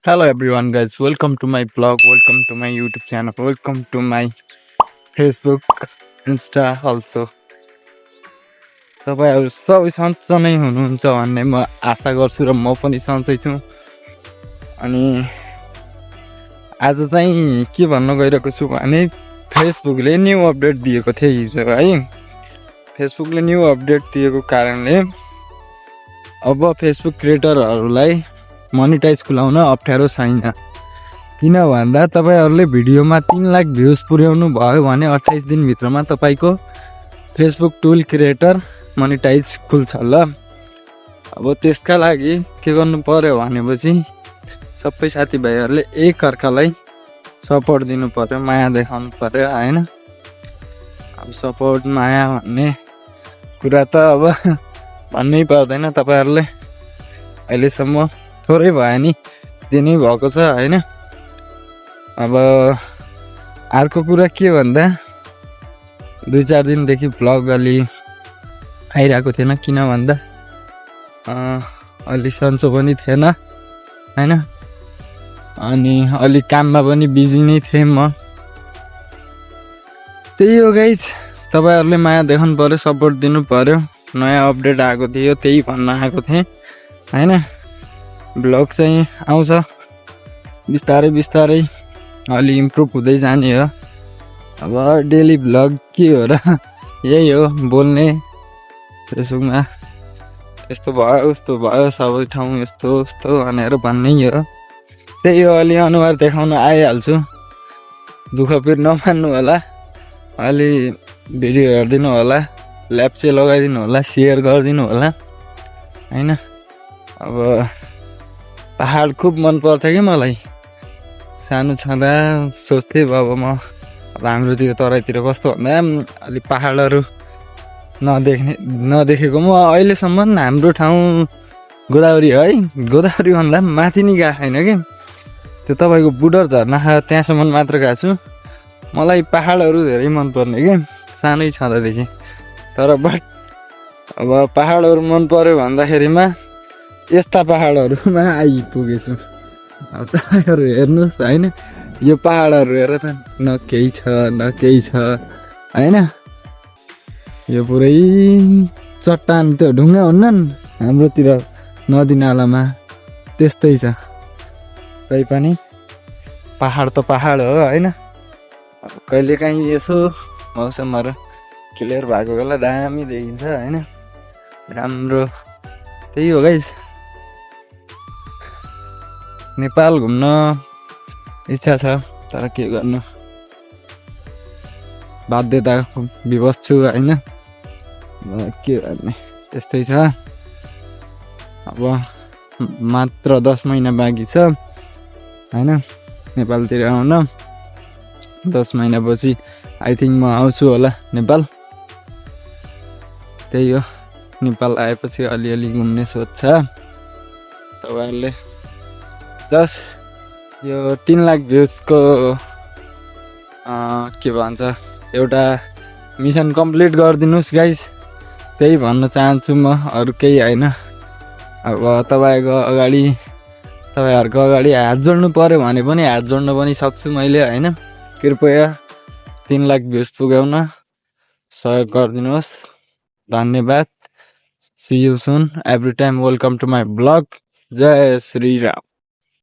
Hello everyone guys, welcome to my blog, welcome to my YouTube channel, welcome to my Facebook, Insta also. तपाईँहरू सबै सन्चै नै हुनुहुन्छ भन्ने म आशा गर्छु र म पनि सन्चै छु। अनि आज चाहिँ के भन्न गइरहेको छु भने फेसबुकले न्यू अपडेट दिएको थियो हिजो है। फेसबुकले न्यू अपडेट दिएको कारणले अब फेसबुक क्रिएटरहरूलाई मोनिटाइज खुलाउन अप्ठ्यारो छैन। किन भन्दा तपाईहरुले भिडियोमा 3 लाख भ्युज पुर्याउनु भयो भने 28 दिनभित्रमा तपाईको फेसबुक टुल क्रिएटर मोनिटाइज खुल्छ ल। अब त्यसका लागि के गर्नु पर्यो भनेपछि सबै साथीभाइहरुले एक अर्कालाई सपोर्ट दिनु पर्यो, माया देखाउनु पर्यो हैन। अब सपोर्ट माया भन्ने कुरा त अब भन्नै पर्दैन, तपाईहरुले अहिलेसम्म थोरै भयो नि दिनै भएको छ हैन। अब अर्को कुरा के भन्दा 2-4 दिनदेखि भ्लग अलि आइरहेको थिएन, किन भन्दा अलि सन्चो पनि थिएन हैन। अनि अलि काममा पनि बिजी नै थिएँ म। त्यही हो गाइस, तपाईहरुले माया देखाउनु पर्यो, सपोर्ट दिनु पर्यो। नयाँ अपडेट आएको थियो त्यही भन्न आएको थिएँ हैन। भ्लग चाहिँ आउँछ बिस्तारै बिस्तारै, अलि इम्प्रुभ हुँदै जाने हो। अब डेली भ्लग के हो र, यही हो बोल्ने फेसबुकमा यस्तो भयो उस्तो भयो, सबै ठाउँ यस्तो उस्तो भनेर भन्नै हो। त्यही हो, अलि अनुहार देखाउन आइहाल्छु, दुःख पिर नमान्नु होला। अलि भिडियो हेरिदिनु होला, ल्याप्चे लगाइदिनु होला, सेयर गरिदिनु होला हैन। अब पहाड खुब मन पर्थ्यो कि मलाई। सानो छँदा सोच्थेँ अब म अब हाम्रोतिर तराईतिर कस्तो भन्दा अलि पहाडहरू नदेखेको म अहिलेसम्म हाम्रो ठाउँ गोदावरी है, गोदावरी भन्दा माथि नि गएको छैन कि। त्यो तपाईँको बुडर झर्ना त्यहाँसम्म मात्र गएको छु। मलाई पहाडहरू धेरै मन पर्ने कि सानै छँदादेखि। तर बट अब पहाडहरू मन पर्यो भन्दाखेरिमा यस्ता पहाडहरूमा आइपुगेछु। अब तपाईँहरू हेर्नुहोस् हैन, यो पहाडहरू हेर त, न केही छ न केही छ हैन। यो पुरै चट्टान, त्यो ढुङ्गा हुन्नन् हाम्रोतिर नदी नालामा त्यस्तै छ। तै पनि पहाड त पहाड हो हैन। अब कहिलेकाहीँ यसो मौसमहरू क्लियर भएको बेला दामी देखिन्छ हैन, राम्रो। त्यही हो गाइस, नेपाल घुम्न इच्छा छ तर के गर्नु, बाध्यता विवश छु हैन। के गर्ने, त्यस्तै छ। अब मात्र 10 महिना बाँकी छ हैन नेपालतिर आउन। 10 महिनापछि आई थिङ्क म आउँछु होला नेपाल। त्यही हो, नेपाल आएपछि अलिअलि घुम्ने सोच छ। तपाईहरुले जस्ट यो 3 लाख भ्युजको के भन्छ एउटा मिसन कम्प्लिट गरिदिनुहोस् गाइस, त्यही भन्न चाहन्छु म, अरू केही होइन। अब तपाईँहरूको अगाडि हात जोड्नु पर्यो भने पनि हात जोड्न पनि सक्छु मैले हैन। कृपया 3 लाख भ्युज पुगाउन सहयोग गरिदिनुहोस्, धन्यवाद। See you soon, every time welcome to my blog. Jay Shri Ram.